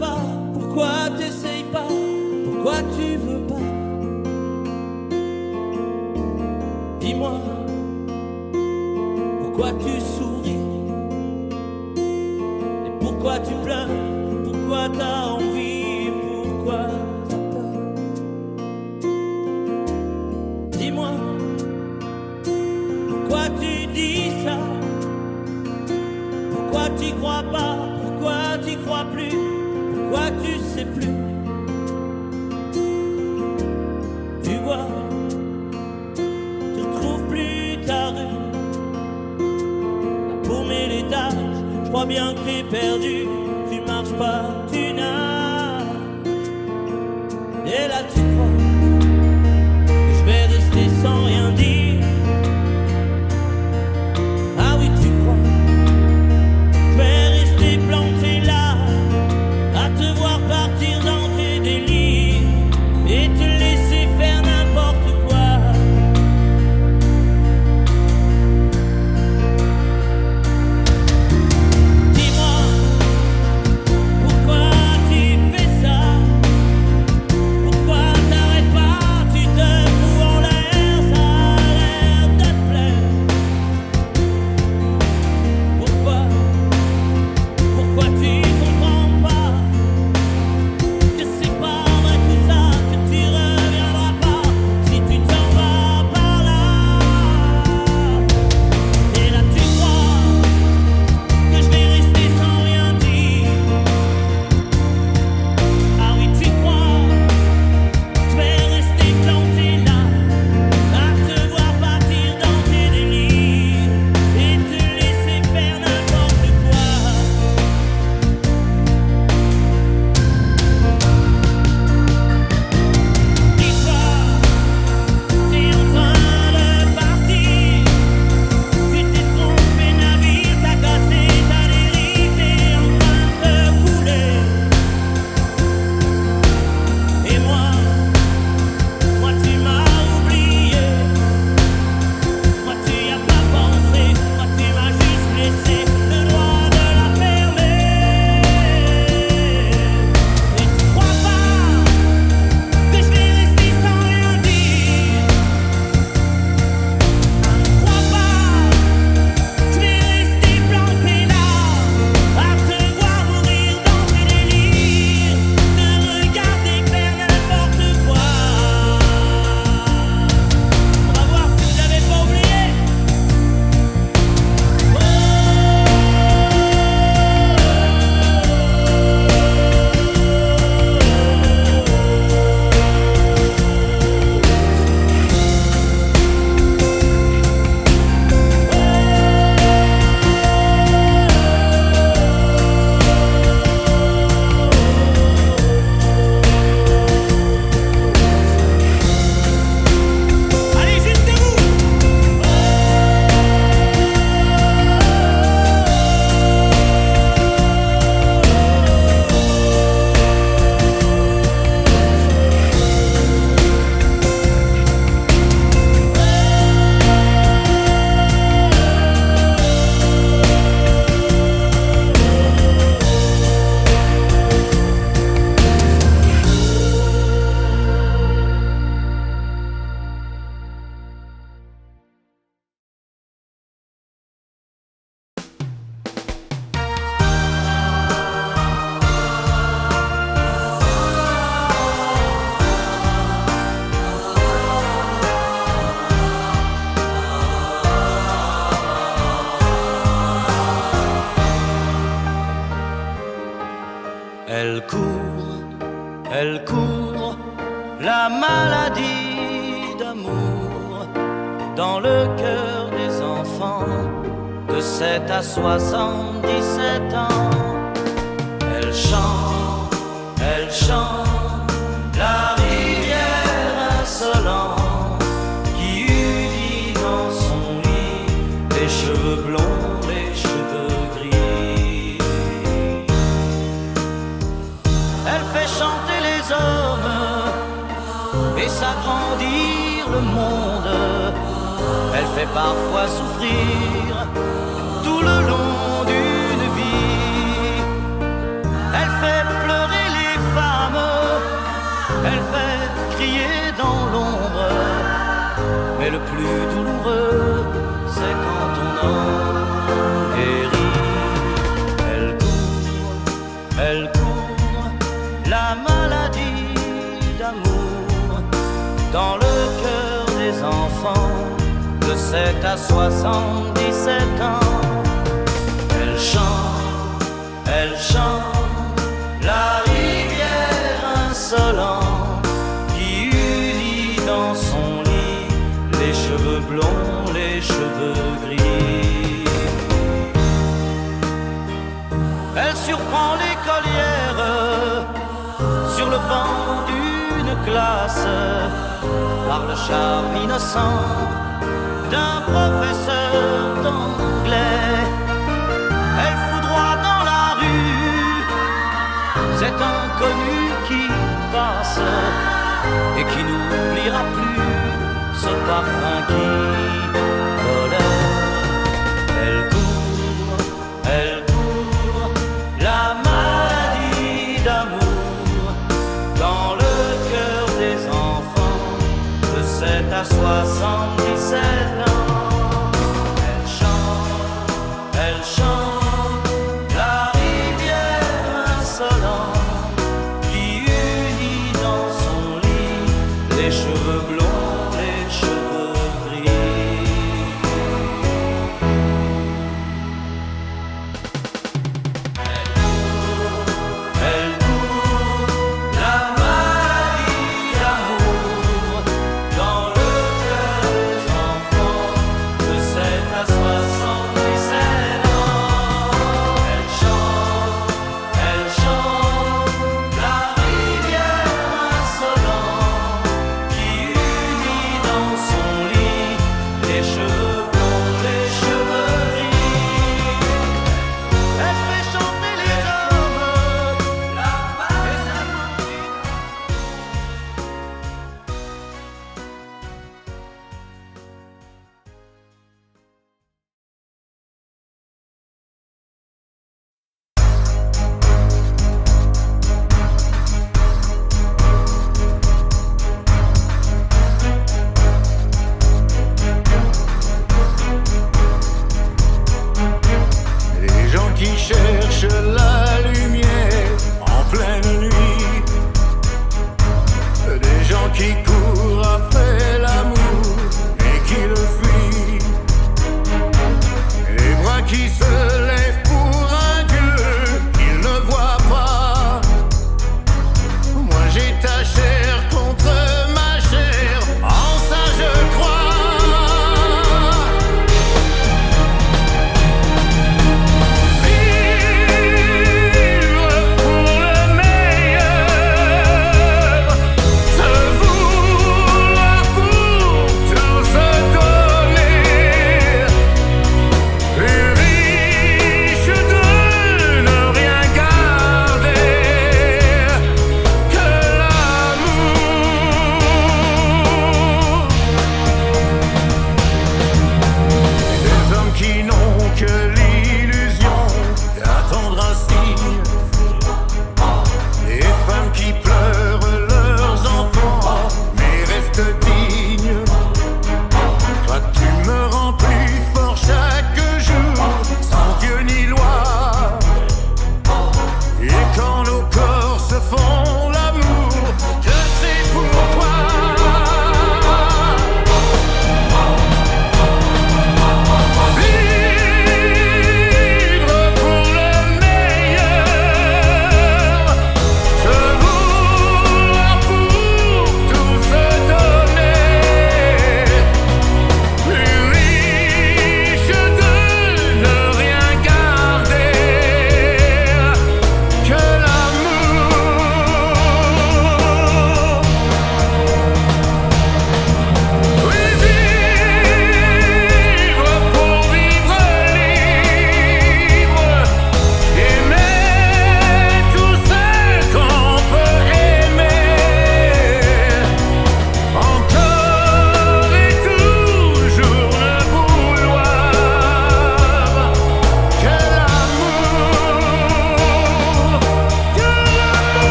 pas? Pourquoi t'essayes pas? Pourquoi tu veux pas? Dis-moi, pourquoi tu souris? Et pourquoi tu pleures? Pourquoi t'as envie? Pourquoi t'as peur? Dis-moi, pourquoi tu dis ça? Pourquoi t'y crois pas? Pourquoi t'y crois plus? Pourquoi tu sais plus? Tu vois, tu retrouves plus ta rue. La paumée l'étage, je crois bien que t'es perdu. Tu marches pas, tu nages. Et là tu crois que je vais rester sans rien dire. Ah oui, tu crois je vais rester planté là, à te voir partir dans tes délires et te laisser faire n'importe quoi. Dis-moi, pourquoi tu fais ça? Pourquoi t'arrêtes pas? Tu te fous en l'air, ça a l'air de te plaire. Pourquoi tu comprends pas que c'est pas vrai tout ça, que tu reviendras pas si tu t'en vas par là? Et là tu crois que je vais rester sans rien dire. Ah oui, tu crois je vais rester planté là, à te voir partir dans tes délires et te laisser faire n'importe quoi. Dis-toi, t'es en train de partir. Tu t'es trompé navire, t'as cassé ta dérive, t'es en train de couler. Et moi tu m'as oublié. Moi tu y as pas pensé. Moi tu m'as juste laissé le droit de la fermer. Et tu crois pas que je vais rester sans rien dire? Crois pas je vais rester planté là, à te voir mourir dans tes délires, te regarder faire n'importe quoi. On va voir si vous l'avez pas oublié. Allez, jusqu'à vous. Elle court, la maladie d'amour dans le cœur des enfants de 7 à 77 ans. Elle chante, la rivière insolente qui unit dans son lit les cheveux blonds, les cheveux gris. Elle fait chanter les hommes et s'agrandir le monde. Elle fait parfois souffrir tout le long d'une vie. Elle fait pleurer Elle fait crier dans l'ombre, mais le plus douloureux, c'est quand on en guérit. Elle court, la maladie d'amour dans le cœur des enfants de 7 à 77 ans. Elle chante la rivière insolente qui unit dans son lit les cheveux blonds, les cheveux gris. Elle surprend l'écolière sur le banc d'une classe par le charme innocent d'un professeur d'anglais. Elle foudroie dans la rue cet inconnu qui passe et qui n'oubliera plus ce parfum qui volait. Elle court, la maladie d'amour dans le cœur des enfants de 7 à 77 ans. Elle chante la rivière insolente qui unit dans son lit les cheveux blonds, les cheveux gris. Elle court, la maladie d'amour dans le cœur des enfants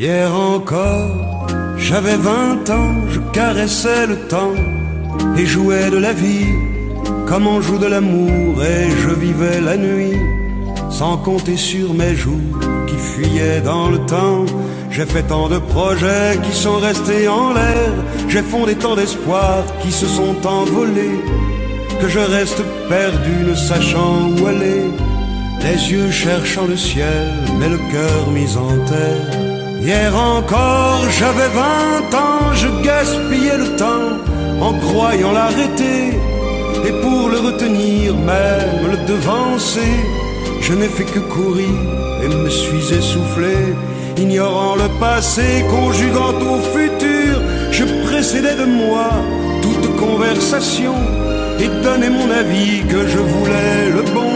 Hier encore, j'avais 20 ans, je caressais le temps et jouais de la vie comme on joue de l'amour, et je vivais la nuit sans compter sur mes jours qui fuyaient dans le temps. J'ai fait tant de projets qui sont restés en l'air, j'ai fondé tant d'espoirs qui se sont envolés, que je reste perdu ne sachant où aller, les yeux cherchant le ciel mais le cœur mis en terre. Hier encore j'avais 20 ans, je gaspillais le temps en croyant l'arrêter, et pour le retenir, même le devancer, je n'ai fait que courir et me suis essoufflé. Ignorant le passé, conjuguant au futur, je précédais de moi toute conversation et donnais mon avis que je voulais le bon,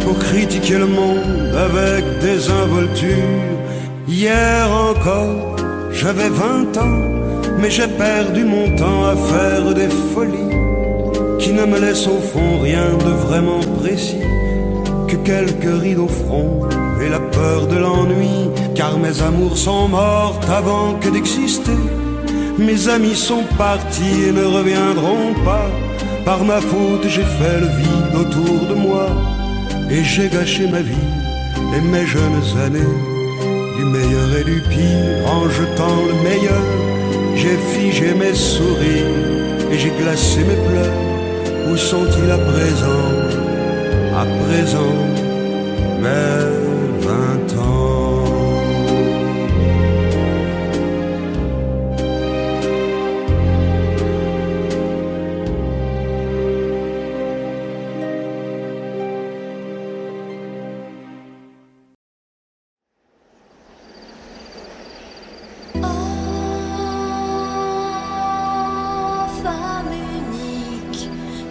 pour critiquer le monde avec désinvolture. Hier encore, j'avais 20 ans, mais j'ai perdu mon temps à faire des folies qui ne me laissent au fond rien de vraiment précis, que quelques rides au front et la peur de l'ennui, car mes amours sont mortes avant que d'exister. Mes amis sont partis et ne reviendront pas. Par ma faute j'ai fait le vide autour de moi, et j'ai gâché ma vie et mes jeunes années, du meilleur et du pire en jetant le meilleur. J'ai figé mes sourires et j'ai glacé mes pleurs. Où sont-ils à présent, à présent, mes 20 ans?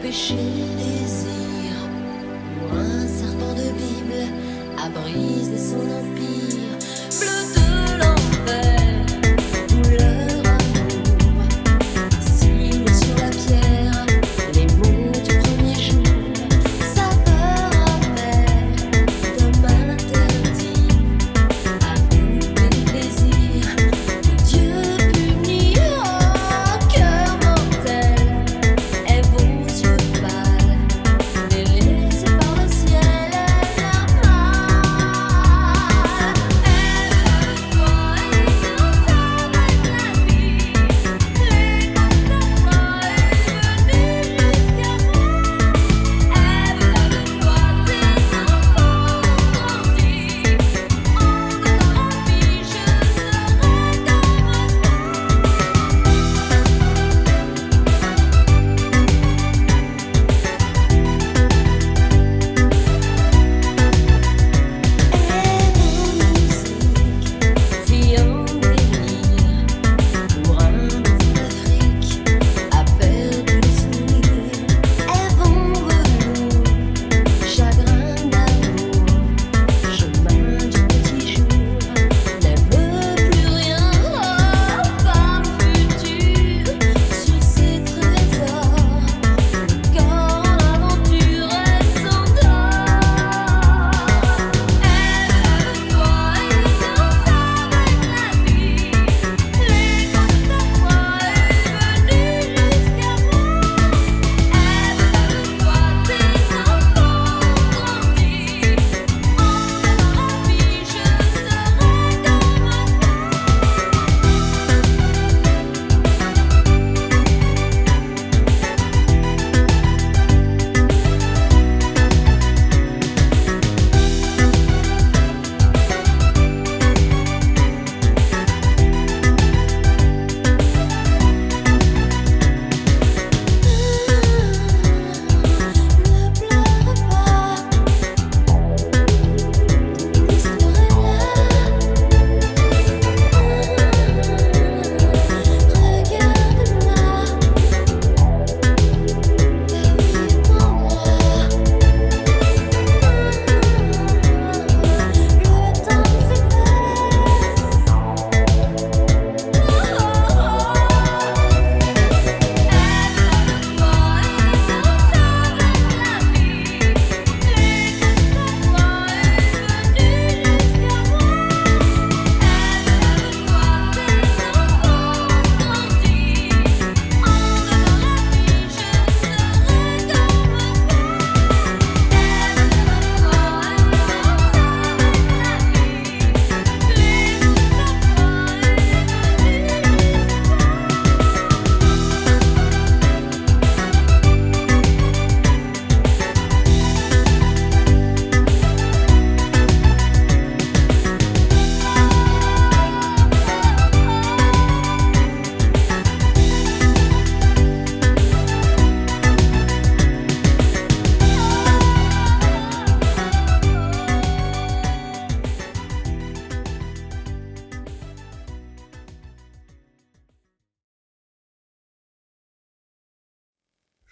Péché, désir, ou un serpent de Bible, à brise de son empire, bleu de l'enfer, douleur, amour, signe sur la pierre, les mots du premier jour, saveur amère, d'un mal interdit, à goûter du plaisir, Dieu punit un cœur mortel, et vos yeux pâles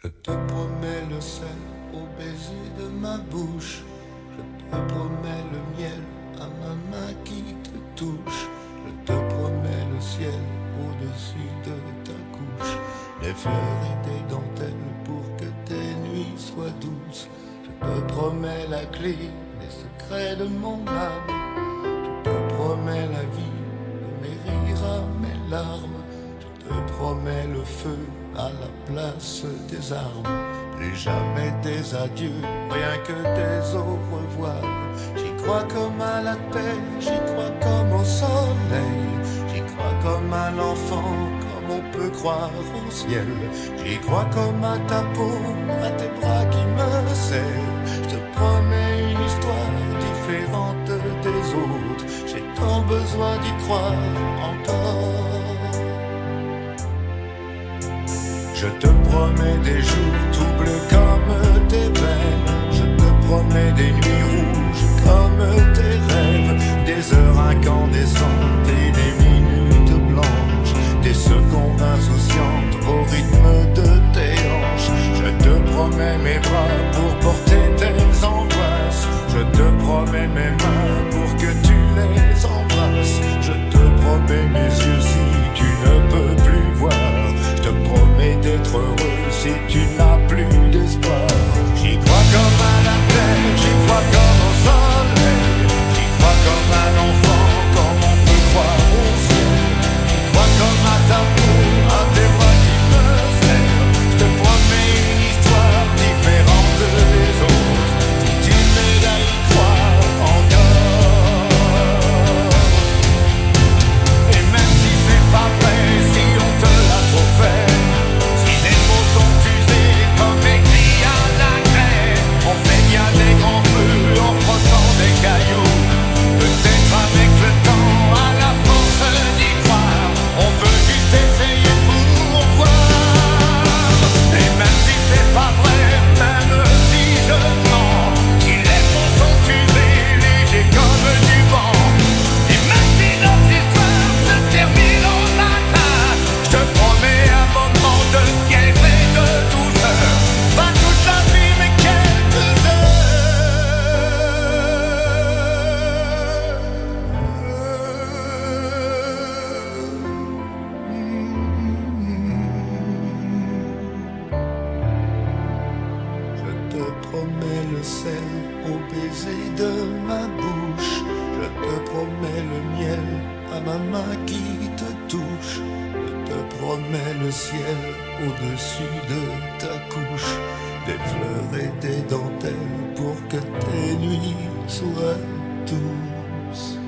Je te promets le sel au baiser de ma bouche. Je te promets le miel à ma main qui te touche. Je te promets le ciel au-dessus de ta couche. Des fleurs et des dentelles pour que tes nuits soient douces. Je te promets la clé des secrets de mon âme. Je te promets la vie de mes rires à mes larmes. Je te promets le feu à la place des armes. Plus jamais des adieux, rien que des au revoir. J'y crois comme à la terre, j'y crois comme au soleil. J'y crois comme à l'enfant, comme on peut croire au ciel. J'y crois comme à ta peau, à tes bras qui me serrent. Je te promets une histoire différente des autres. J'ai tant besoin d'y croire encore. Je te promets des jours troubles comme tes veines. Je te promets des nuits rouges comme tes rêves. Des heures incandescentes et des minutes blanches. Des secondes insouciantes au rythme de tes hanches. Je te promets mes bras pour porter tes angoisses. Je te promets mes mains pour que tu les embrasses. Je te promets mes yeux si tu ne peux plus voir. Je te promets d'être heureux si tu n'as plus d'espoir. J'y crois comme à la terre, j'y crois comme au soleil. J'y crois comme à l'enfant, comme on peut croire au ciel. J'y crois comme à ta peau, à tes bras qui me serrent. Je te promets une histoire différente des autres. Si tu m'aides à y croire encore. Et même si c'est pas vrai, si on te l'a trop fait, si les mots sont usés comme écrits à la craie, on fait bien des grands feux en frottant des cailloux. Peut-être avec le temps, à la force d'y croire, on peut juste essayer pour voir. Et même si c'est pas vrai, même si je mens, si les mots sont usés, légers comme du vent, et même si notre histoire se termine au matin, je te promets un moment de fièvre et de douceur. Pas toute la vie mais quelques Je te promets le sel au baiser de ma bouche. Je te promets le miel à ma main qui te touche. Je te promets le ciel au-dessus de ta couche. Des fleurs et des dentelles pour que tes nuits soient douces.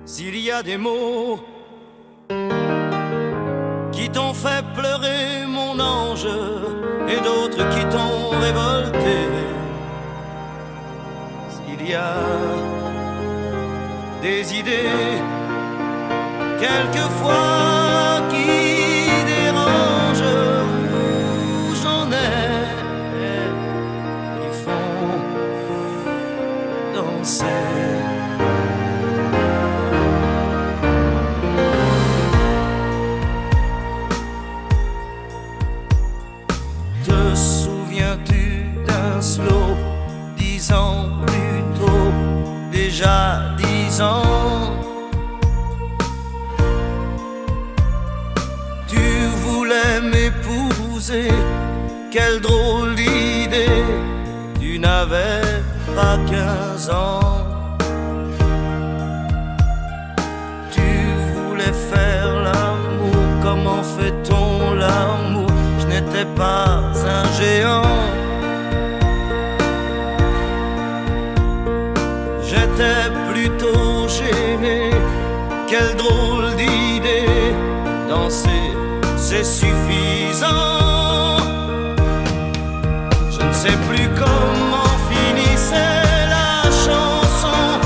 S'il y a des mots qui t'ont fait pleurer, mon ange, et d'autres qui t'ont révolté, s'il y a des idées quelquefois qui dérangent, où j'en ai qui font danser. Te souviens-tu d'un slow 10 ans plus tôt, déjà 10 ans? Tu voulais m'épouser, quelle drôle d'idée, tu n'avais pas 15 ans. Tu voulais faire l'amour, comment fait-on l'amour? Je n'étais pas un géant. J'étais plutôt gêné, quelle drôle d'idée, danser c'est suffisant. Je ne sais plus comment finissait la chanson,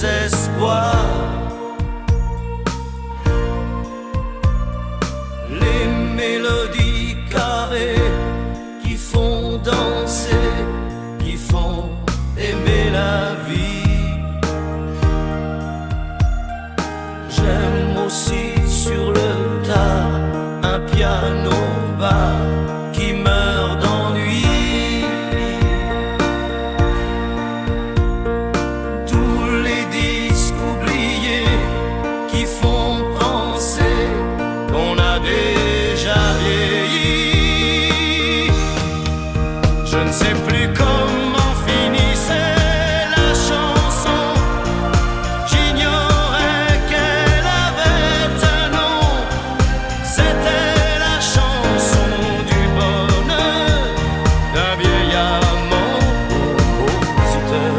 désespoir. Les mélodies carrées qui font danser, qui font aimer la vie. J'aime aussi sur le tas un piano bas qui meurt d'ennui. Tous les disques oubliés qui font penser qu'on a déjà vieilli. Je ne sais plus comment finissait la chanson. J'ignorais qu'elle avait un nom. C'était la chanson du bonheur d'un vieil amant compositeur.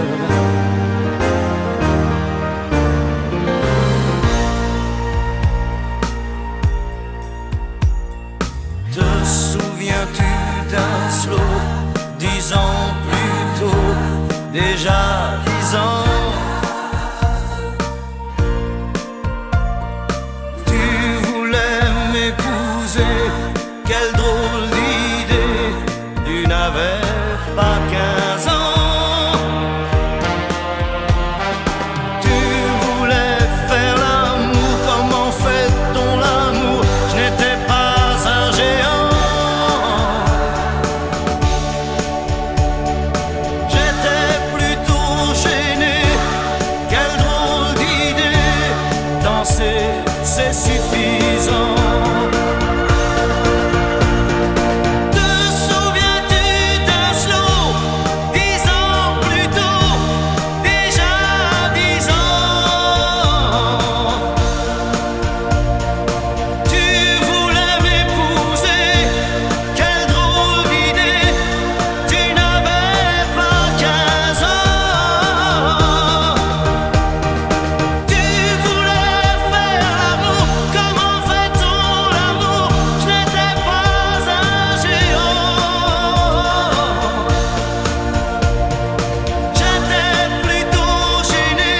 Te souviens-tu d'un slow 10 ans plus tôt, déjà 10 ans? Tu voulais m'épouser, quelle drôle d'idée, tu n'avais pas 15 ans. Tu voulais faire l'amour, comment fait-on l'amour? Je n'étais pas un géant. J'étais plutôt gêné, quelle drôle d'idée, danser c'est suffisant. Te souviens-tu d'un slow 10 ans plus tôt, déjà 10 ans? Tu voulais m'épouser, quelle drôle d'idée, tu n'avais pas 15 ans. Tu voulais faire l'amour, comment fait-on l'amour? Je n'étais pas un géant. J'étais plutôt gêné,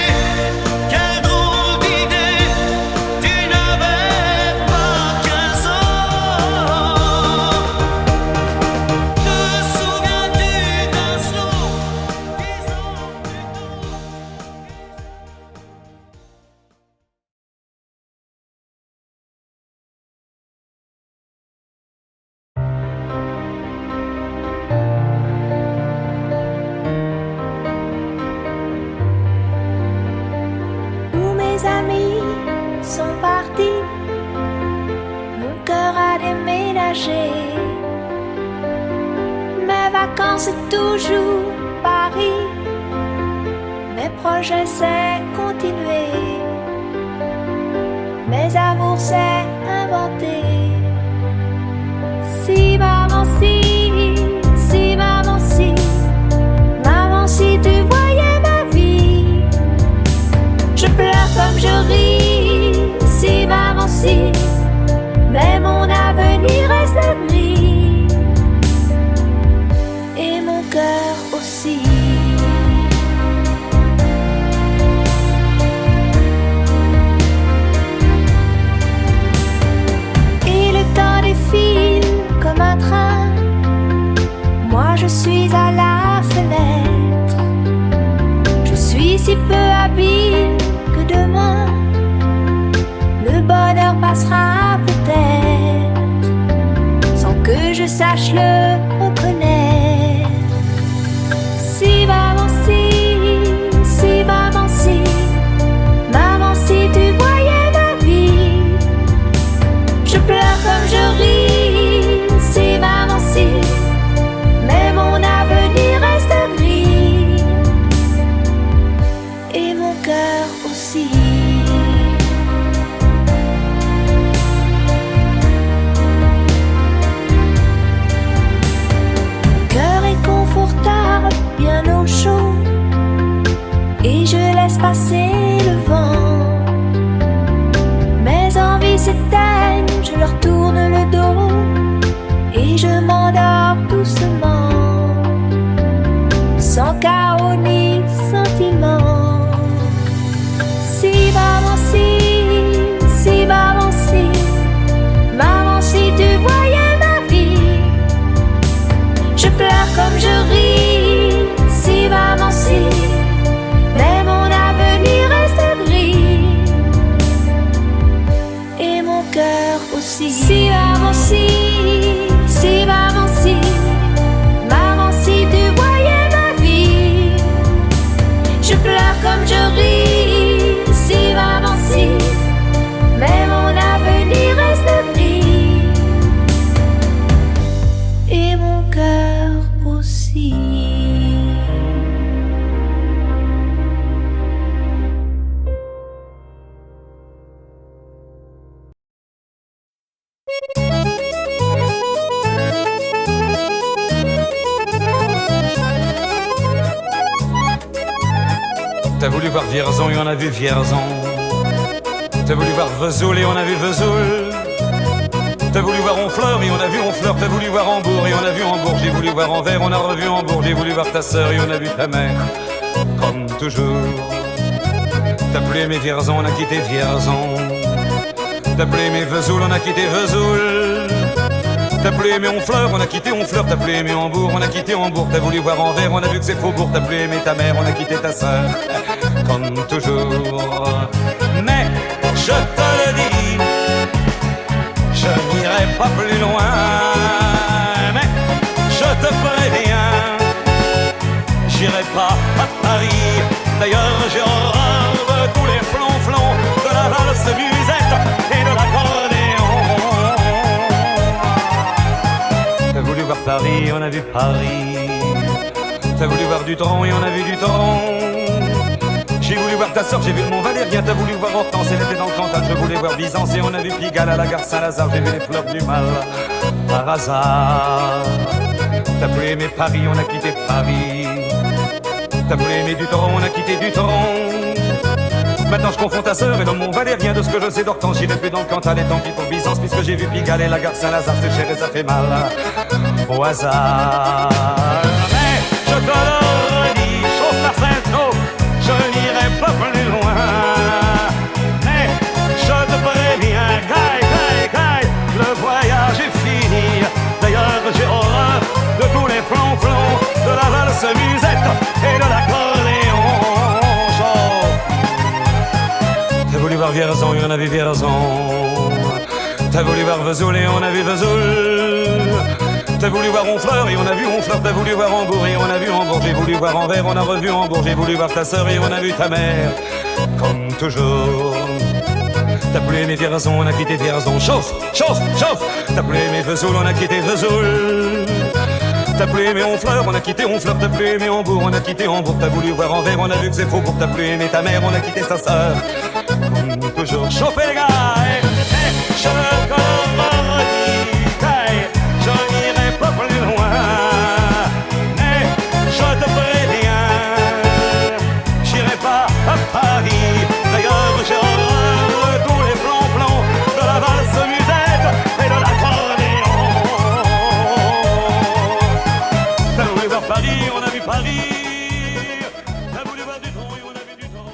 quelle drôle d'idée, tu n'avais pas 15 ans. Te souviens-tu d'un slow 10 ans plus tôt? Tous mes amis sont partis, mon cœur a déménagé. Mes vacances c'est toujours Paris, mes projets c'est continuer, mes amours c'est inventer. Si maman si maman si tu voyais ma vie, je pleure comme je ris, si maman si, mais mon avenir reste gris, et mon cœur aussi. Et le temps défile comme un train, moi je suis à la fenêtre. Je suis si peu habile que demain le bonheur passera peut-être sans que je sache le reconnaître. Si maman si tu voyais ma vie, je pleure comme je ris, si maman si, mais mon avenir reste gris, et mon cœur aussi. Mon cœur est confortable, bien au chaud, et je laisse passer le vent. Mes envies s'éteignent, je leur tourne le dos, et je m'endors doucement, sans chaos ni sentiment. pleure comme je ris, si maman si, mais mon avenir reste gris, et mon cœur aussi. T'as voulu voir Vierzon et on a vu Vierzon. T'as voulu voir Vesoul et on a vu Vesoul. T'as voulu voir Honfleur et on a vu Honfleur. T'as voulu voir Hambourg et on a vu Hambourg. J'ai voulu voir Anvers, on a revu Hambourg. J'ai voulu voir ta sœur et on a vu ta mère. Comme toujours. T'as plus aimé Vierzon, on a quitté Vierzon. T'as plus aimé Vesoul, on a quitté Vesoul. T'as plus aimé Honfleur, on a quitté Honfleur. T'as plus aimé Hambourg, on a quitté Hambourg. T'as voulu voir Anvers, on a vu que c'est Faubourg. T'as plus aimé ta mère, on a quitté ta sœur. Comme toujours. Mais je te le dis, je n'irai pas plus loin. Mais je te préviens, j'irai pas à Paris. D'ailleurs j'ai horreur de tous les flonflons, de la valse musette et de l'accordéon. T'as voulu voir Paris, on a vu Paris. T'as voulu voir Dutron et on a vu Dutron. J'ai voulu voir ta sœur, j'ai vu le Mont Valérien. T'as voulu voir Hortense, elle était dans le Cantal. Je voulais voir Byzance et on a vu Pigalle à la gare Saint-Lazare. J'ai vu les fleurs du mal par hasard. T'as plus aimé Paris, on a quitté Paris. T'as plus aimé Dutron, on a quitté Dutron. Maintenant je confonds ta sœur et le Mont Valérien. De ce que je sais d'Hortense, j'irai plus dans le Cantal. Et tant pis pour Byzance, puisque j'ai vu Pigalle et la gare Saint-Lazare. C'est cher et ça fait mal au hasard. Mais je te le redis, chauffe la Sainte-Eau, je n'irai pas plus loin. Mais je te préviens, caille, le voyage est fini. D'ailleurs j'ai horreur de tous les flonflons, de la valse musette et de l'accordéon. T'as voulu voir Vierzon et on a vu Vierzon. T'as voulu voir Vesoul et on a vu Vesoul. T'as voulu voir Honfleur et on a vu Honfleur. T'as voulu voir Hambourg et on a vu Hambourg. J'ai voulu voir Anvers, on a revu Hambourg. J'ai voulu voir ta sœur et on a vu ta mère. Comme toujours. T'as plus aimé Vierzon, on a quitté Vierzon. Chauffe. T'as plus aimé Vesoul, on a quitté Vesoul. T'as plus aimé Honfleur, on a quitté Honfleur. T'as plus aimé Hambourg, on a quitté Hambourg. T'as voulu voir Anvers, on a vu que c'est faux. T'as plus aimé ta mère, on a quitté sa sœur. Comme toujours. Chauffez les gars, je te redis, je n'irai pas plus loin. Mais je te préviens, j'irai pas à Paris. D'ailleurs j'ai horreur de tous les flonflons, de la valse musette et de l'accordéon. T'as voulu voir Paris, on a vu Paris. T'as voulu voir Dutron et on a vu Dutron.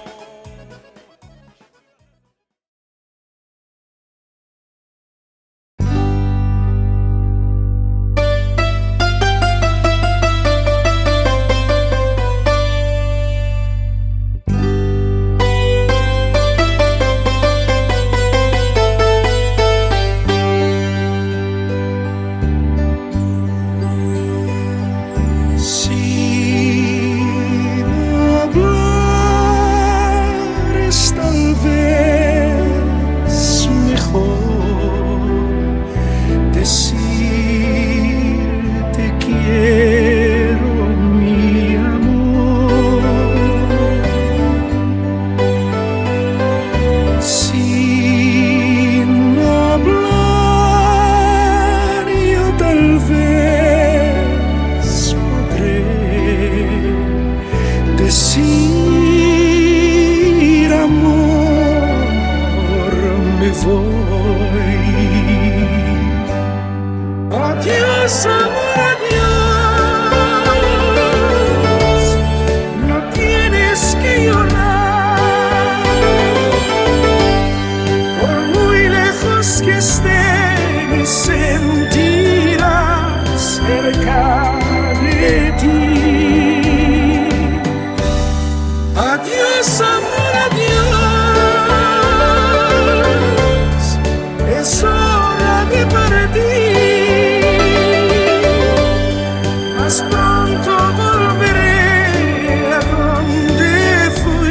Pronto volveré a donde fui.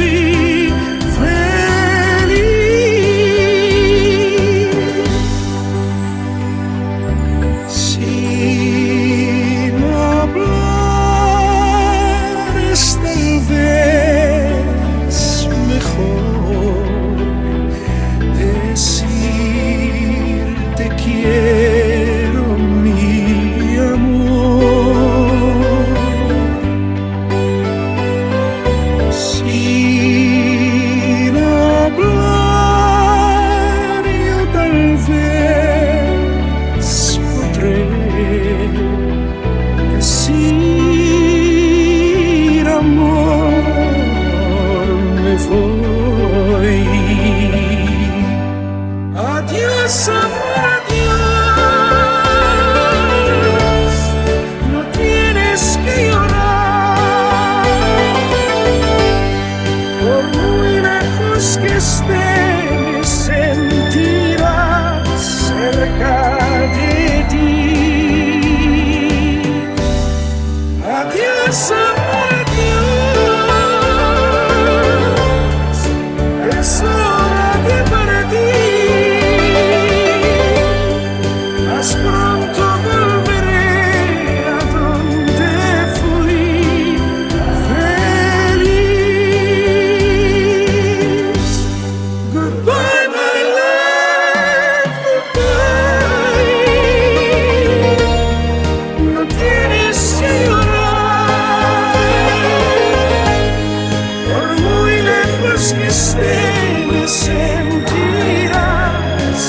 por muy lejos que esté, me sentirás cerca de ti. Adiós, adiós, es hora de partir, más pronto volveré a donde fui feliz. Goodbye, my love, goodbye. No tienes que llorar, por muy lejos que esté, me sentirás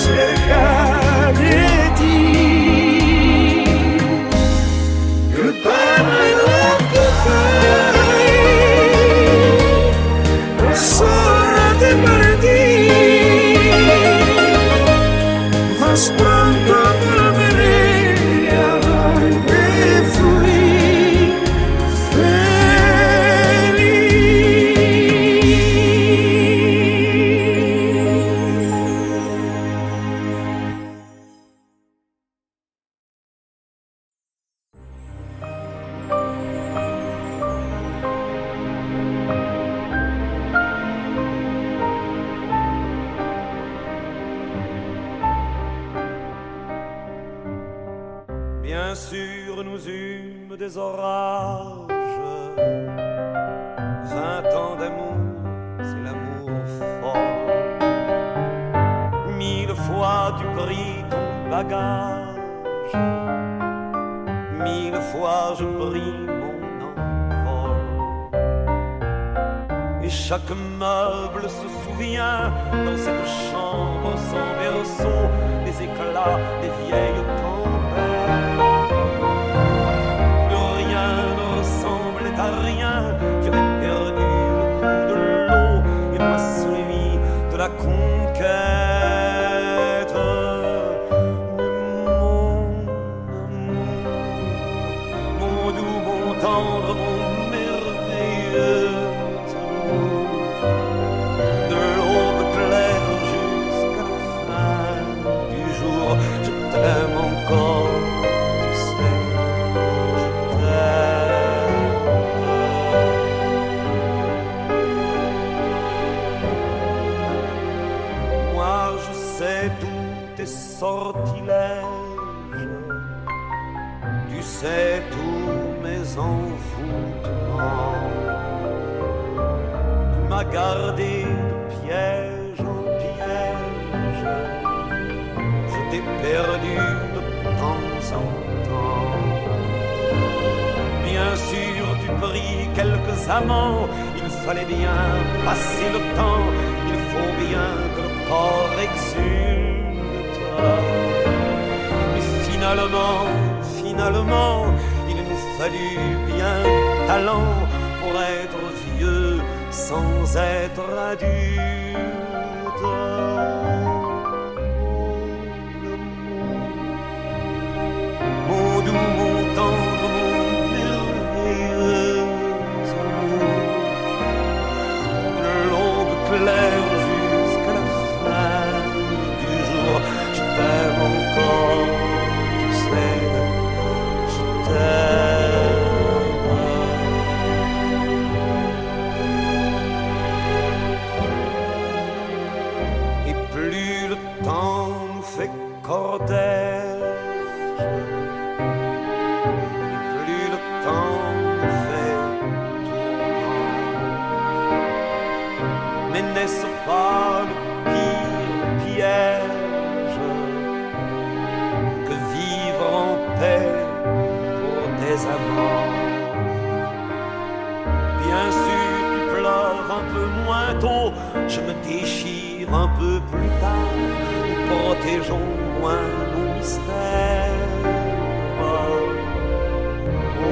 cerca de ti. Goodbye, my love, goodbye. Es hora de partir, más pronto volveré a donde fui Bien sûr, nous eûmes des orages. 20 ans d'amour, c'est l'amour fort. 1000 fois tu pris ton bagage, 1000 fois je pris mon envol. Et chaque meuble se souvient dans cette chambre sans berceau des éclats des vieilles tempêtes. Plus rien ne ressemblait à rien. Tu avais perdu le coup de l'eau et moi celui de la conquête. Mon doux, mon tendre, mon merveilleux amour. De l'aube claire jusqu'à la fin du jour, je t'aime encore, tu sais, je t'aime. Moi je sais tous tes sortilèges, tu sais tous mes envoûtements. Tu m'as gardé de piège en piège, je t'ai perdu de temps en temps. Bien sûr tu pris quelques amants, il fallait bien passer le temps, il faut bien que le corps exulte. Mais finalement, il nous fallut bien du talent pour être vieux sans être adulte. Mon doux, mon tendre, mon merveilleux amour. De l'aube claire jusqu'à la fin du jour, je t'aime encore, tu sais, je t'aime. Et plus le temps nous fait cortège, et plus le temps nous fait tourment. Mais n'est-ce pas le pire piège que vivre en paix pour des amants? Bien sûr tu pleures un peu moins tôt, je me déchire un peu plus tard, nous protégeons moins nos mystères.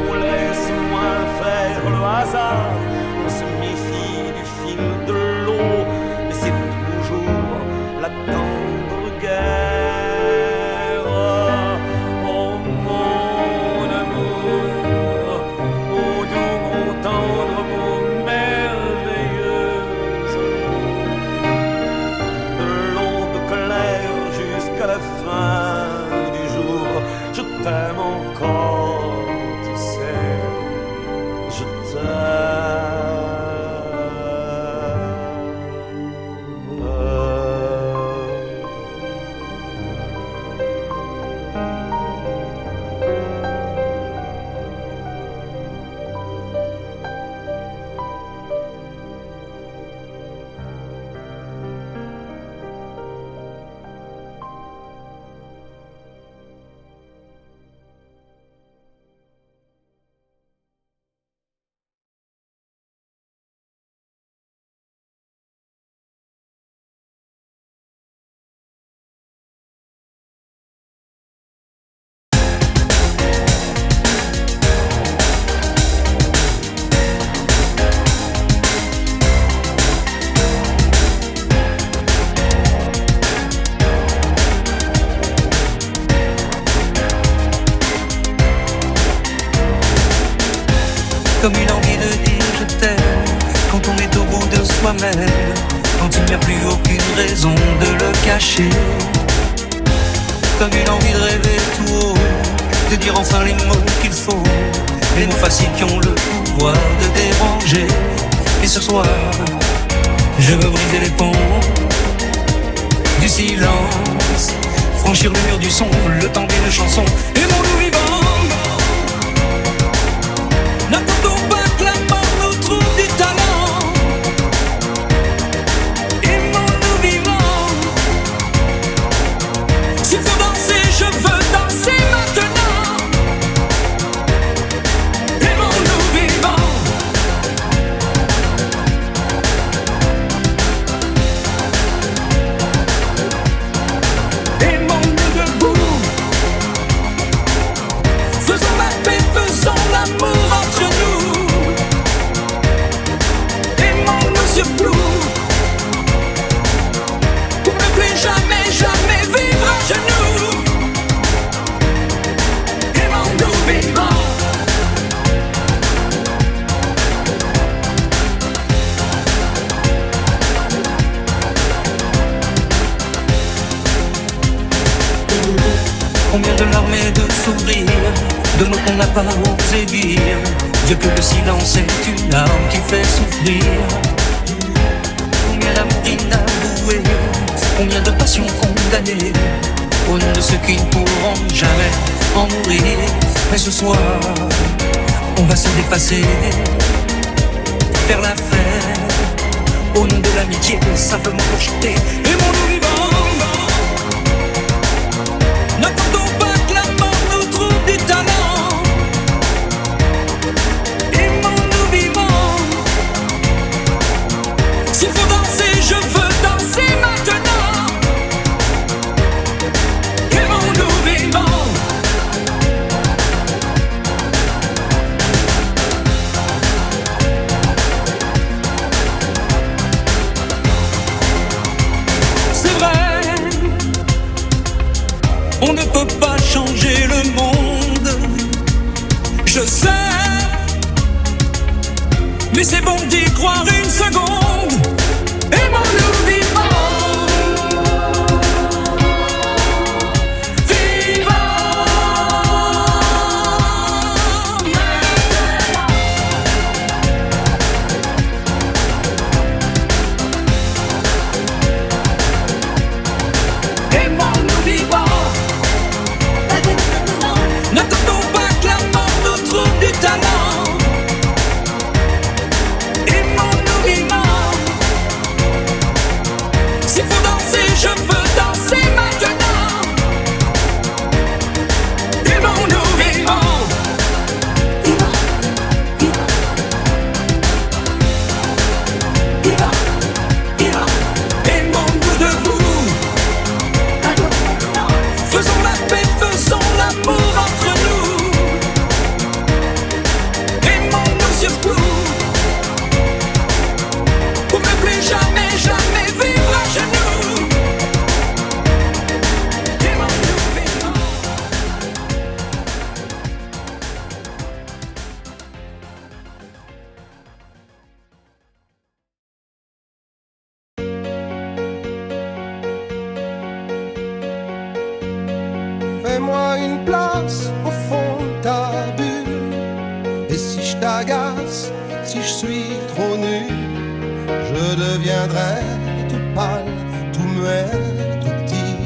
On laisse moins faire le hasard, on se méfie du fil de l'eau, mais c'est toujours la tendre guerre. Oh mon amour, mon doux, mon tendre, mon merveilleux soi-même quand il n'y a plus aucune raison de le cacher. Comme une envie de rêver tout haut, de dire enfin les mots qu'il faut, les mots faciles qui ont le pouvoir de déranger. Et ce soir, je veux briser les ponts du silence, franchir le mur du son, le temps d'une chanson. Aimons-nous vivants, n'attendons pas que la mort nous trouve du talent. Aimons-nous vivants, s'il faut danser, je veux danser maintenant. Aimons-nous vivants. Aimons-nous debout, faisons la paix, faisons l'amour entre nous. Aimons-nous surtout, pour ne plus jamais, jamais vivre à genoux. Aimons-nous vivants. Combien de larmes et de sourires, de mots qu'on n'a pas osé dire, Dieu que le silence est une arme qui fait souffrir. Combien d'amour inavoué, combien de passions condamnées, au nom de ceux qui ne pourront jamais en mourir. Mais ce soir, on va se dépasser, faire la fête, au nom de l'amitié, simplement pour chanter. Aimons-nous vivants. N'attendons pas que la mort nous trouve du talent. Aimons-nous vivants, s'il faut danser, je veux danser maintenant. Aimons-nous vivants. C'est vrai, on ne peut pas changer le monde, je sais, mais c'est bon d'y croire une seconde. Aimons-nous vivants, aimons-nous vivants. N'attendons pas que la mort nous trouve du talent. Aimons-nous vivants, s'il faut danser, je veux danser maintenant. Aimons-nous vivants. Aimons-nous debout, faisons la paix, faisons l'amour entre nous. Aimons-nous surtout, pour ne plus jamais, jamais vivre à genoux. Aimons-nous vivants. Fais-moi une place au fond de ta bulle. Et si je t'agace, si je suis trop nu, je deviendrai tout pâle, tout muet, tout petit,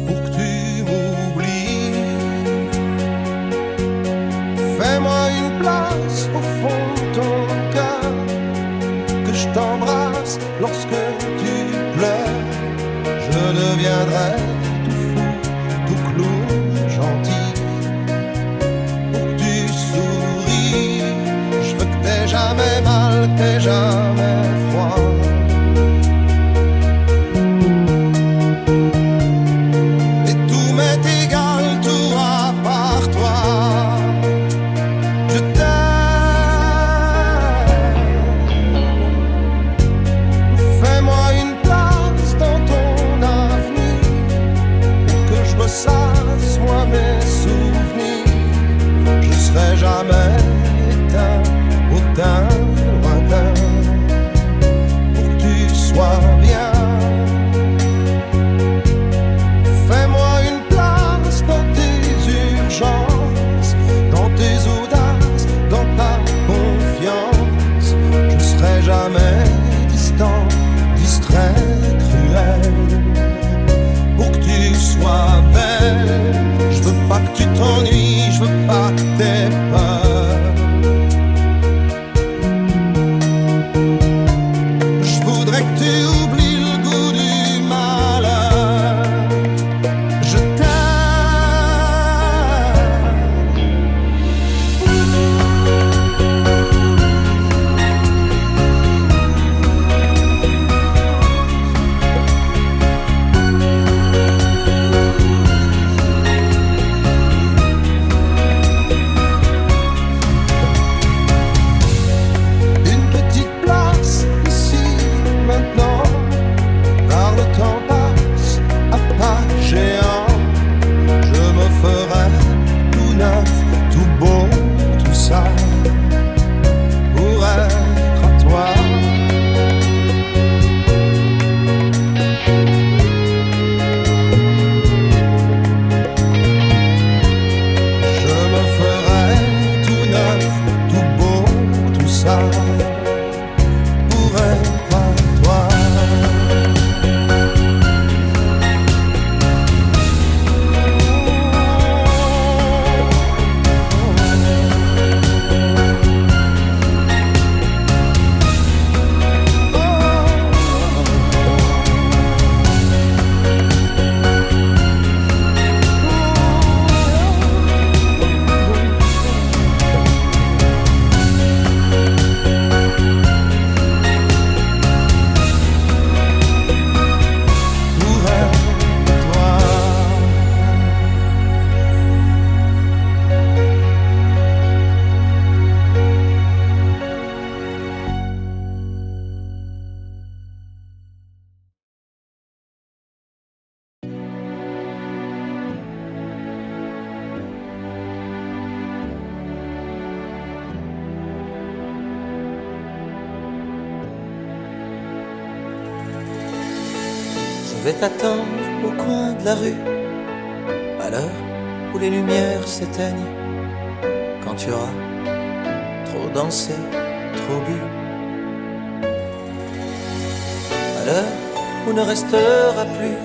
pour que tu m'oublies. Fais-moi une place au fond de ton cœur, que je t'embrasse lorsque tu pleures. Je deviendrai tout fou, tout clown, gentil, pour que tu souris. Je veux que t'aies jamais mal, que t'aies jamais froid. tu oublies le goût du malheur. Je t'aime. Une petite place ici maintenant, car le temps passe à pas géant. Je me ferai tout neuf, tout beau, tout ça pour être à toi. Je me ferai tout neuf, tout beau, tout ça pour être à toi. Pour être à toi. Je vais t'attendre au coin de la rue, à l'heure où les lumières s'éteignent, quand tu auras trop dansé, trop bu, à l'heure où ne restera plus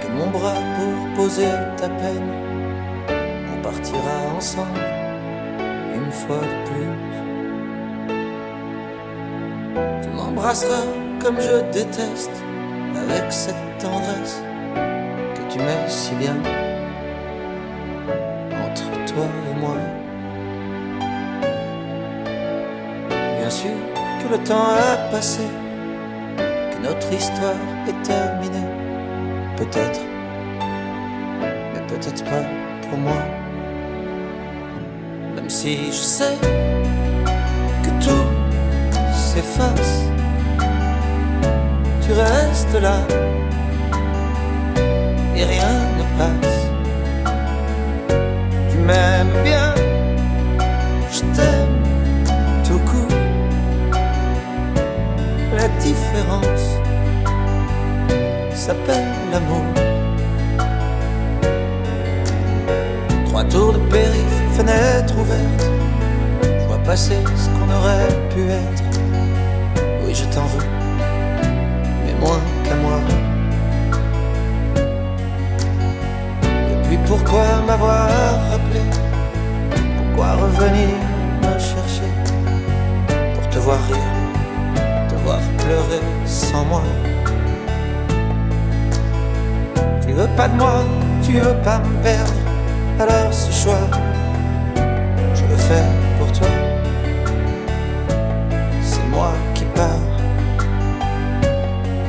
que mon bras pour poser ta peine. On partira ensemble une fois de plus. Tu m'embrasseras comme je déteste, avec cette tendresse que tu mets si bien entre toi et moi. Bien sûr que le temps a passé, que notre histoire est terminée. Peut-être, mais peut-être pas pour moi. Même si je sais que tout s'efface, tu restes là et rien ne passe. Tu m'aimes bien, je t'aime tout court. La différence s'appelle l'amour. 3 tours de périph', fenêtre ouverte, je vois passer ce qu'on aurait pu être. Oui, je t'en veux, moins qu'à moi. Et puis pourquoi m'avoir rappelé? Pourquoi revenir me chercher? Pour te voir rire, te voir pleurer sans moi. Tu veux pas de moi, tu veux pas me perdre. Alors ce choix, je le fais pour toi. C'est moi qui pars.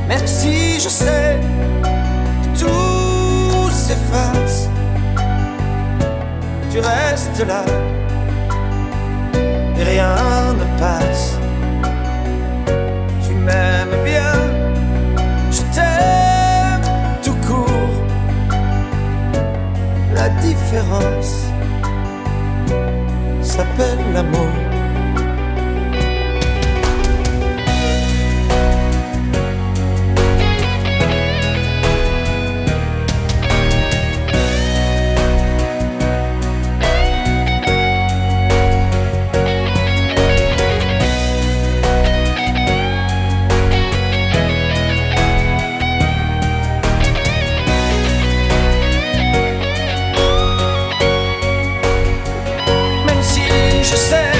Même si je sais que tout s'efface, tu restes là et rien ne passe. Tu m'aimes bien, je t'aime tout court. La différence s'appelle l'amour. Même si je sais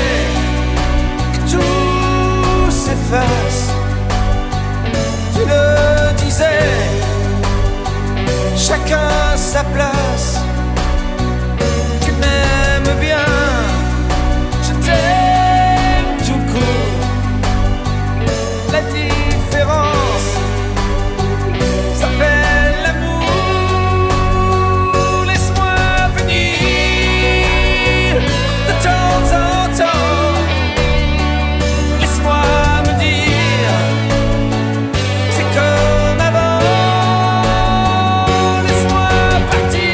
sa place. Tu m'aimes bien, je t'aime tout court. La différence s'appelle l'amour. Laisse-moi venir de temps en temps. Laisse-moi me dire, c'est comme avant. Laisse-moi partir,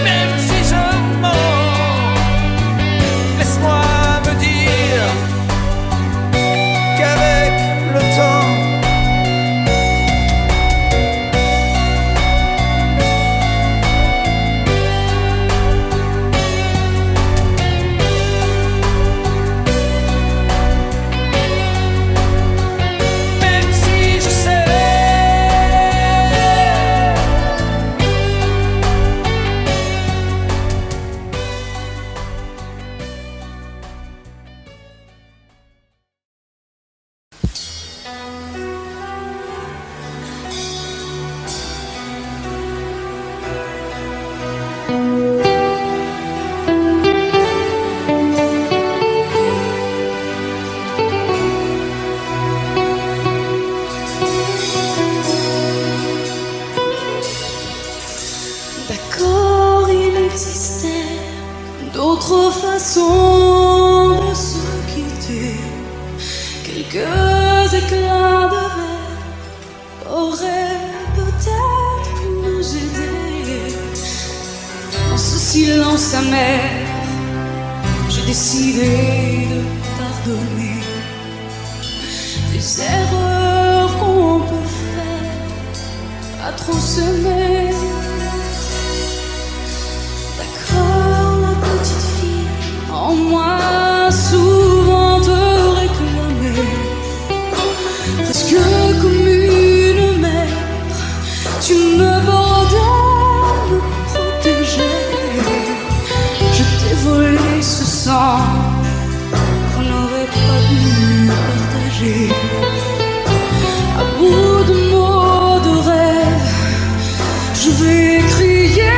même si je mens. Laisse-moi me dire qu'avec le temps, même si je sais D'accord, il existait d'autres façons de se quitter. Quelques éclats de verre auraient peut-être pu nous aider. Dans ce silence amer, j'ai décidé de pardonner les erreurs qu'on peut faire à trop s'aimer. D'accord, la petite fille en moi souvent te réclamait, presque comme une mère. Tu me bordais, me protégeais. Je t'ai volé ce sang qu'on n'aurait pas dû partager. À bout de mots, de rêves, je vais crier.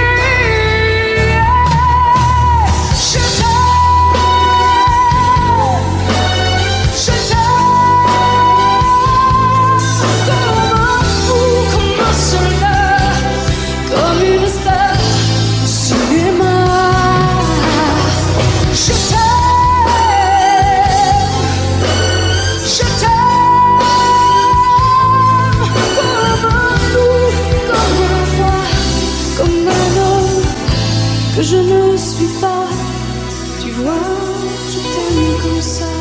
Je t'aime comme un fou, comme un soldat, comme une star au cinéma. Je t'aime comme un fou, comme un roi, comme un homme que je ne suis pas. Tu vois, je t'aime comme ça.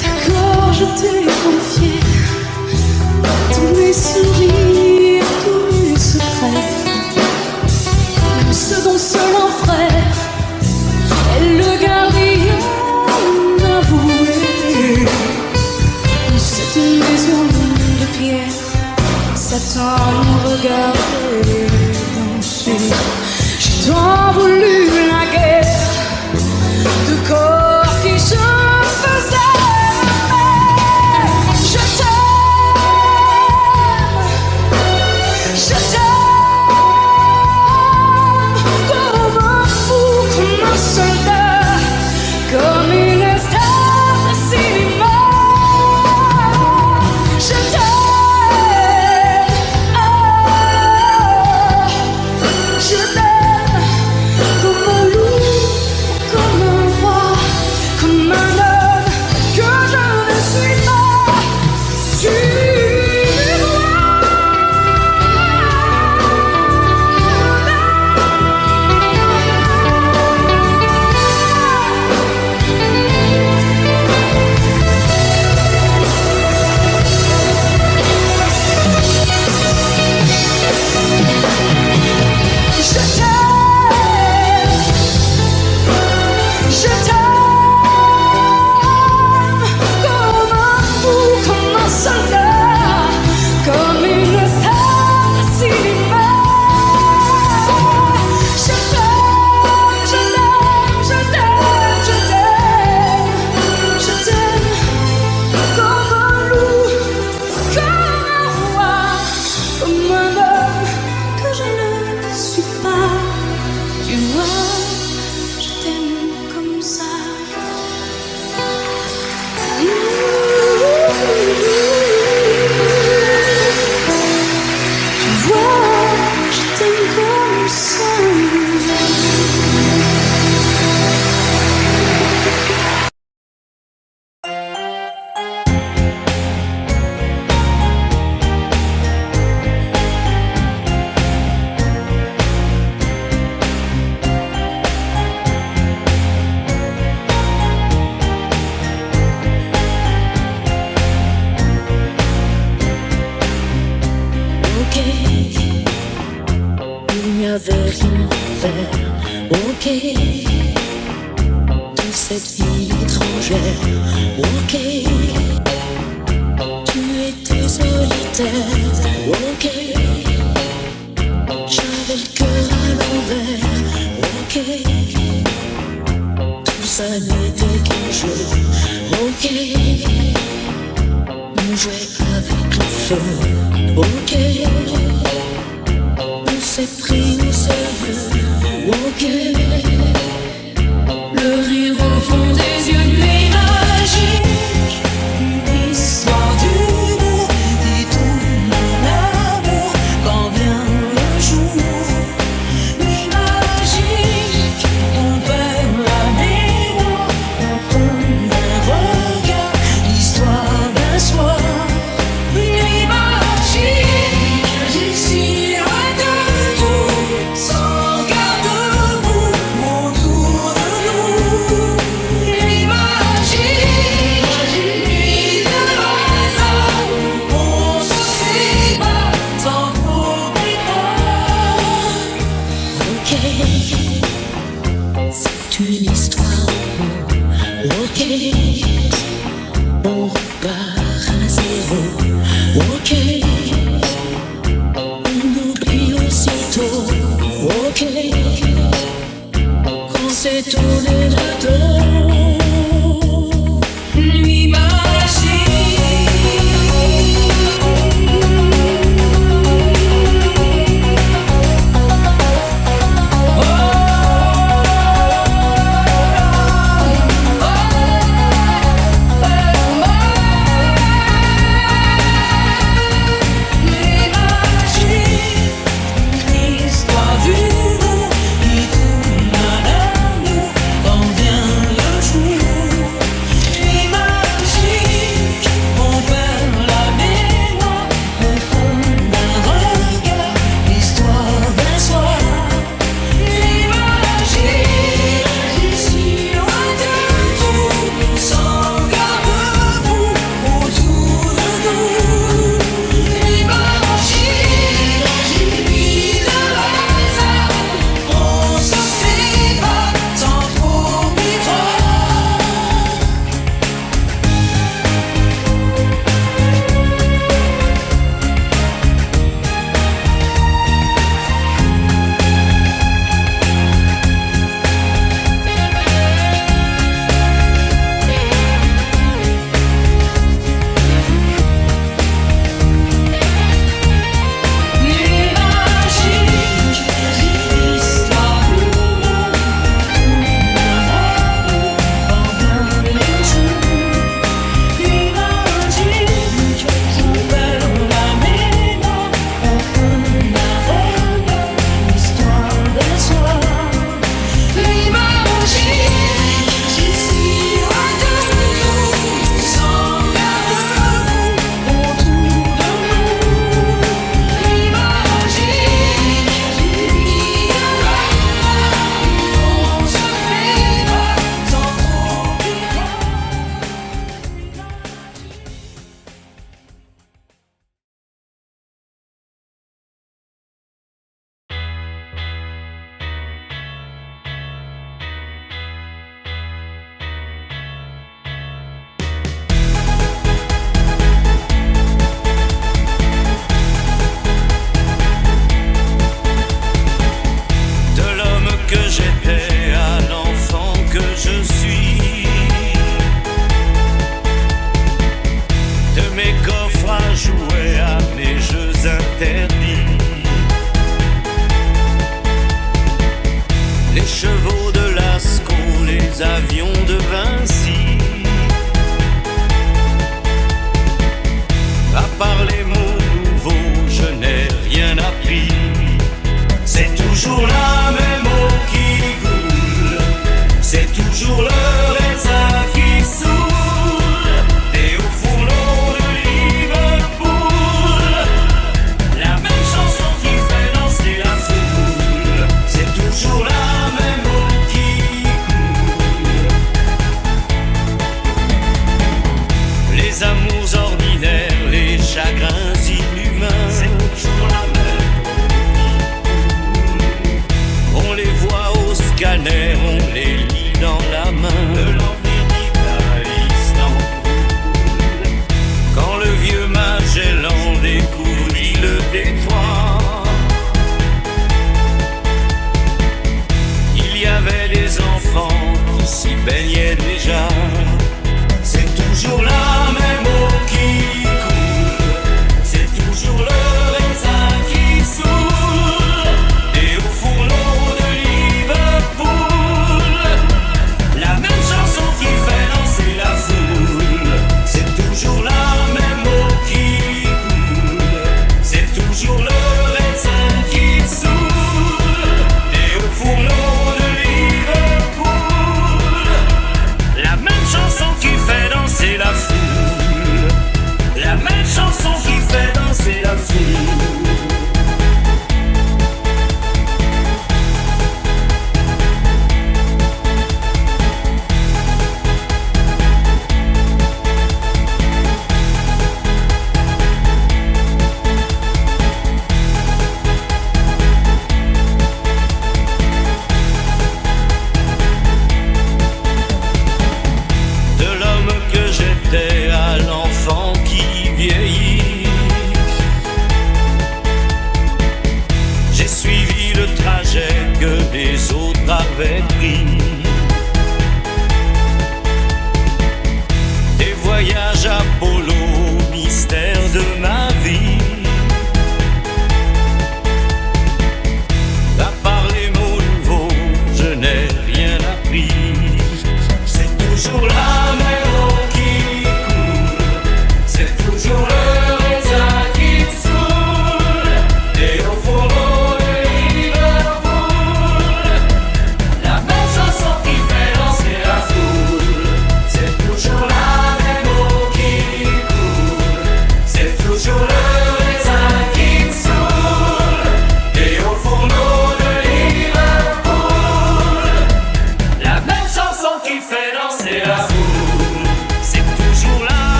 D'accord, je t'ai confié tous mes sourires, tous mes secrets, même ceux dont seul un frère est le gardien avoué. Dans cette maison de pierre, Satan nous regardait danser. J'ai tant voulu la guerre de corps qui se faisaient aimer. Je t'aime comme un fou, comme un soldat, comme une star de cinéma. Je t'aime, je t'aime cette fille étrangère. Ok, tu étais solitaire. Ok, j'avais le cœur à l'envers. Ok, tout ça n'était qu'un jeu. Ok, on jouait avec le feu. Ok, on s'est pris au sérieux. Ok, le rire au fond des yeux, nuit magique, une histoire d'une qui tourne en amour quand vient le jour. Nuit magique, on perd la mémoire, on tombe d'un regard, l'histoire d'un soir. Nuit magique, d'ici à debout, sans garde-bout, autour de nous. Nuit magique, nuit de hasard, on se sépare sans faux départ. Ok, c'est une histoire. Ok, on repart à zéro. Ok, on oublie aussitôt. Ok, quand c'est tourné le dos. Nuit l'histoire d'une qui tourne à l'amour quand vient le jour.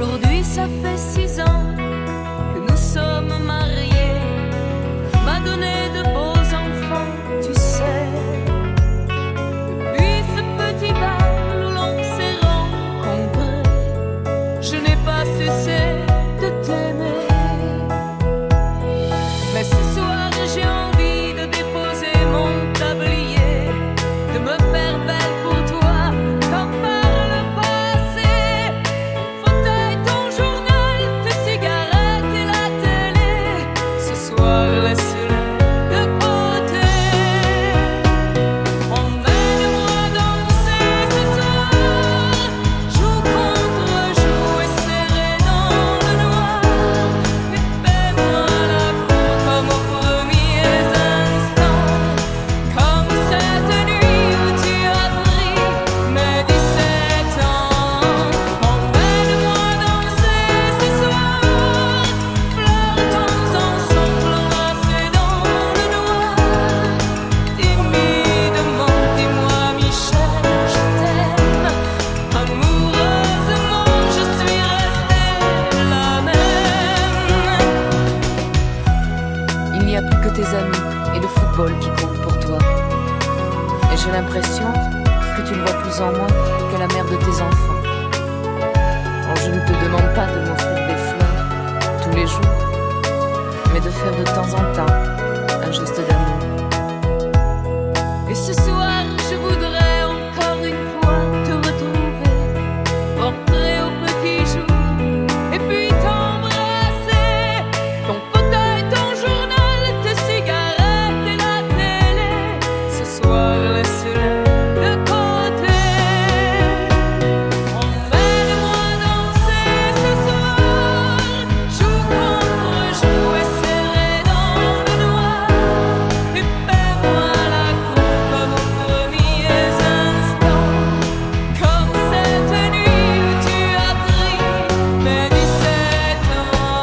Aujourd'hui ça fait 6 ans que nous sommes mariés, m'a donné de beaux enfants, tu sais. Depuis ce petit bal où l'on s'est rencontrés, je n'ai pas cessé de t'aimer. Mais ce soir j'ai envie de déposer mon tablier, de me faire belle pour toi comme par le passé. Fauteuil, ton journal, tes cigarettes et la télé, ce soir laisse-les de côté. Emmène-moi danser ce soir, joue contre joue et serré dans le noir, et fais-moi la cour comme aux premiers instants, comme cette nuit où tu as pris mes 17 ans. Emmène-moi danser ce soir, flirtons ensemble enlacés dans le noir. Timidement, dis-moi Michel, je t'aime. Amoureusement, je suis restée la même. Il n'y a plus que tes amis et le football qui comptent pour toi. Et j'ai l'impression que tu ne vois plus en moi que la mère de tes enfants. Alors je ne te demande pas de m'offrir des fleurs tous les jours, mais de faire de temps en temps un geste d'amour. Et ce soir, je voudrais encore une fois te retrouver, porter au petit jour, et puis t'embrasser. Ton fauteuil, ton journal, tes cigarettes et la télé, ce soir laisse-les de côté. Emmène-moi danser ce soir, joue contre joue et serré dans le noir, et fais-moi la cour comme aux premiers instants, comme cette nuit où tu as pris mes 17 ans.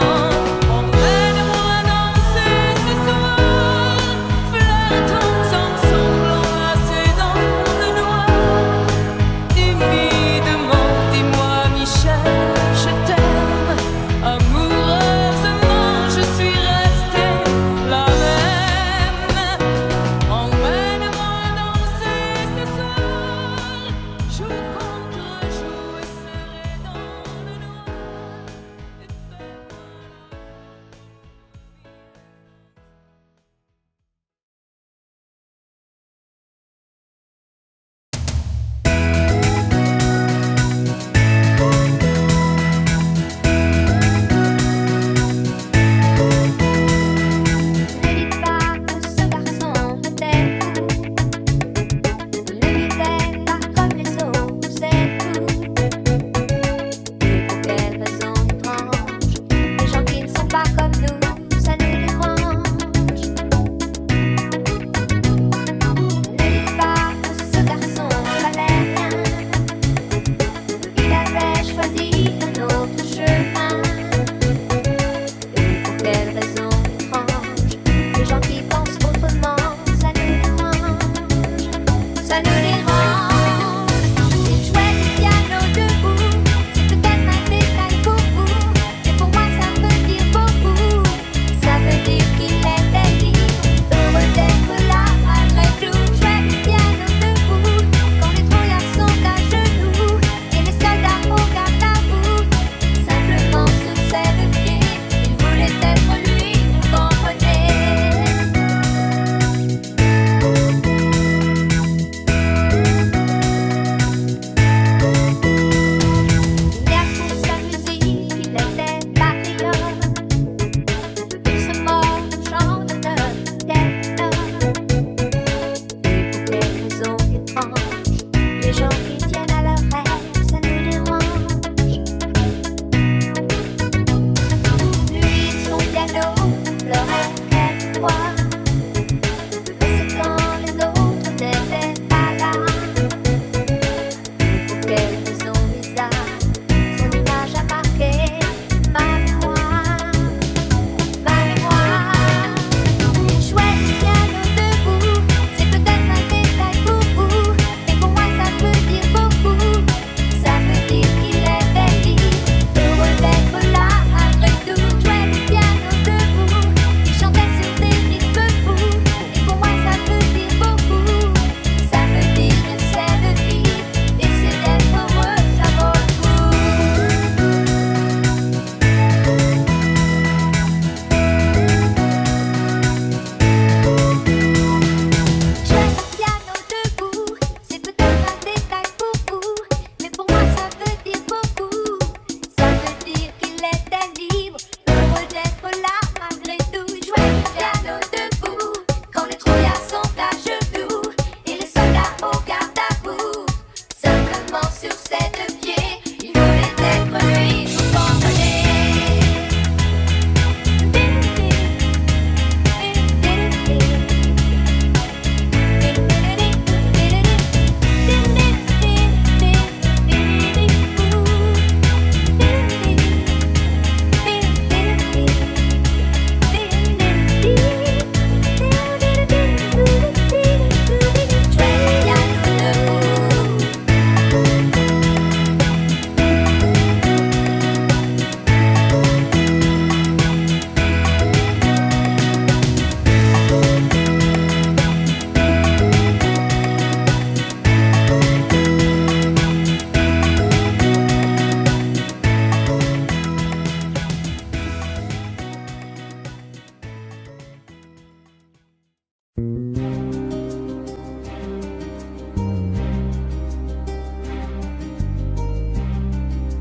Emmène-moi danser ce soir, flirtons ensemble enlacés dans le noir. Timidement, dis-moi Michel, je t'aime. Amoureusement, je suis restée la même. Emmène-moi danser ce soir, joue contre joue et serré dans le noir, et fais-moi la Ne dites pas que ce garçon était fou. Ne vivait pas comme les autres, c'est tout. Et pour quelle raison étrange, les gens qui ne sont pas comme nous, ça nous dérange. Ne dites pas que ce garçon valait rien. Il avait choisi un autre chemin. Et pour quelle raison étrange, les gens qui pensent autrement, ça nous dérange. Ça nous dérange. Il jouait du piano debout, c'est peut-être un détail pour vous, mais pour moi ça veut dire beaucoup. Ça veut dire qu'il était libre, heureux d'être là malgré tout. Jouait du piano debout, quand les trouillards sont à genoux et les soldats au garde à vous. Simplement sur ses deux pieds, il voulait être lui, vous comprenez. Hier pour sa musique, il était patriote. Il se mord le chant de notre tête. Et pour quelle raison étrange, les gens qui tiennent à leur rêve, ça nous dérange. Lui, son piano pleurait près de toi. Mais c'est quand les autres n'étaient pas là. Et pour quelle raison bizarre, son image a marqué ma mémoire. Ma mémoire. Il jouait du piano debout, c'est peut-être un détail pour vous, mais pour moi ça veut dire sur ses deux pieds. Il voulait être lui, tout abandonné.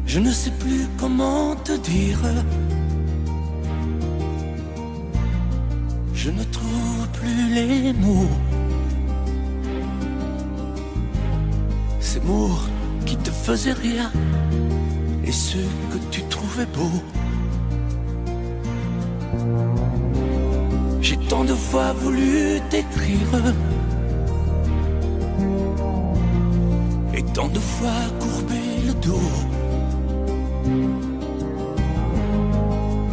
Je ne sais plus comment te dire. Je ne trouve plus les mots. Ces mots qui te faisaient rire et ceux que tu trouvais beaux. J'ai tant de fois voulu t'écrire et tant de fois courbé le dos.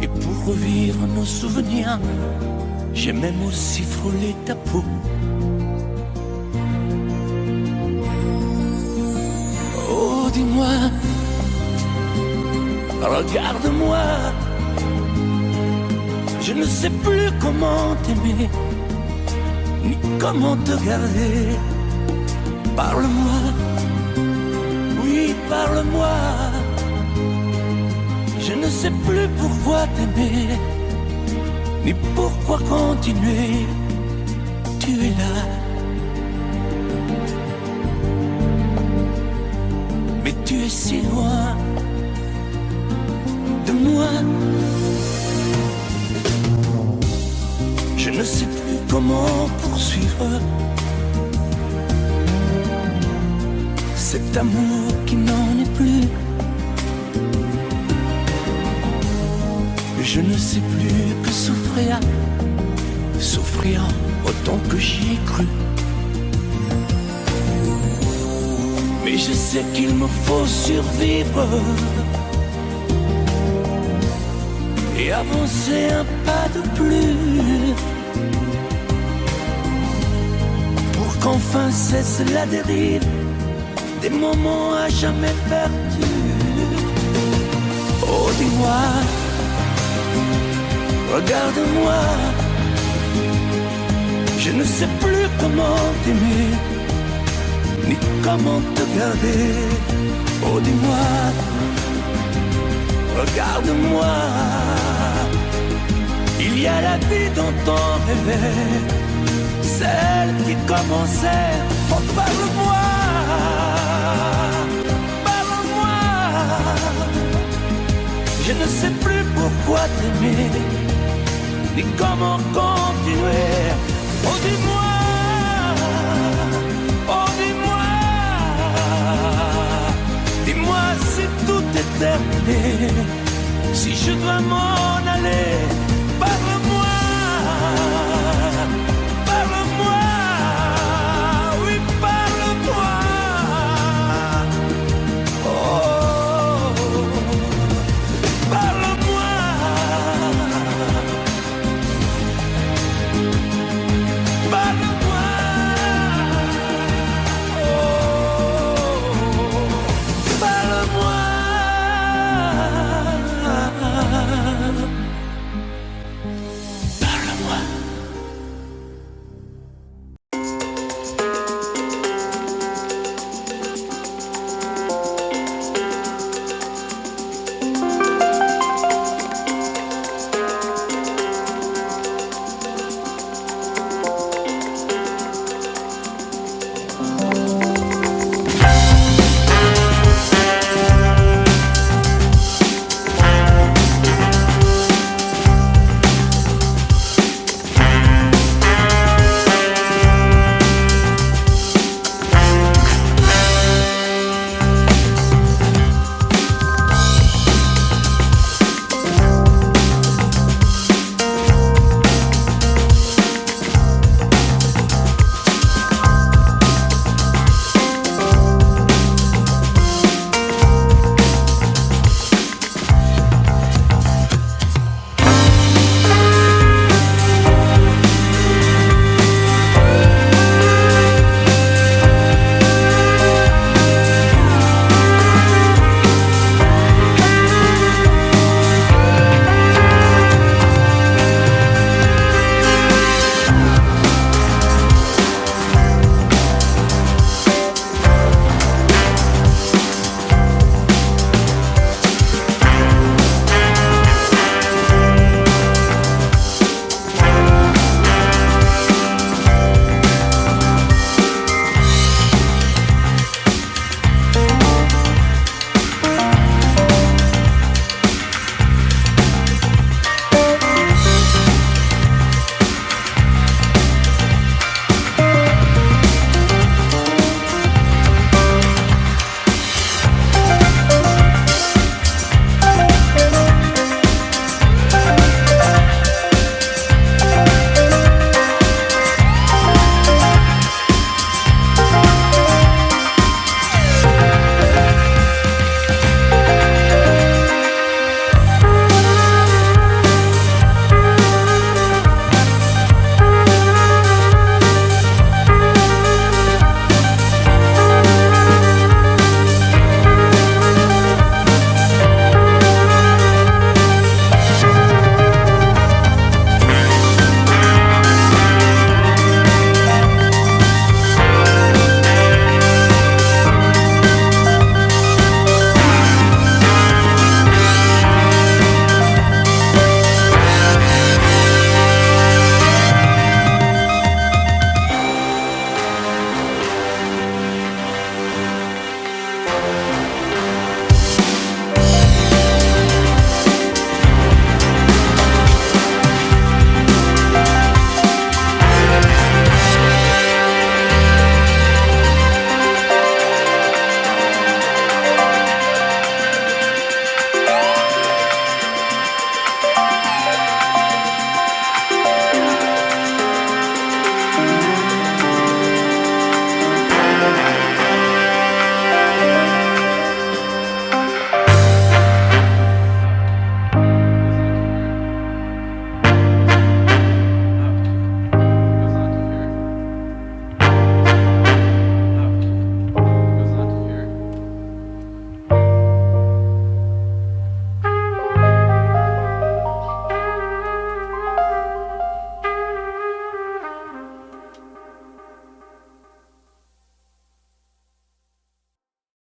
Et pour revivre nos souvenirs, j'ai même aussi frôlé ta peau. Oh, dis-moi, regarde-moi. Je ne sais plus comment t'aimer, ni comment te garder. Parle-moi, oui, parle-moi. Je ne sais plus pourquoi t'aimer, ni pourquoi continuer. Tu es là, mais tu es si loin de moi. Je ne sais plus comment poursuivre cet amour qui n'en est plus. Je ne sais plus que souffrir, souffrir autant que j'y ai cru. Mais je sais qu'il me faut survivre et avancer un pas de plus pour qu'enfin cesse la dérive des moments à jamais perdus. Oh, dis-moi, regarde-moi, je ne sais plus comment t'aimer, ni comment te garder. Oh, dis-moi, regarde-moi, il y a la vie dont on rêvait, celle qui commençait. Oh, parle-moi, parle-moi, je ne sais plus pourquoi t'aimer, ni comment continuer. Oh, dis-moi, oh, dis-moi, dis-moi si tout est terminé, si je dois m'en aller. Parle-moi.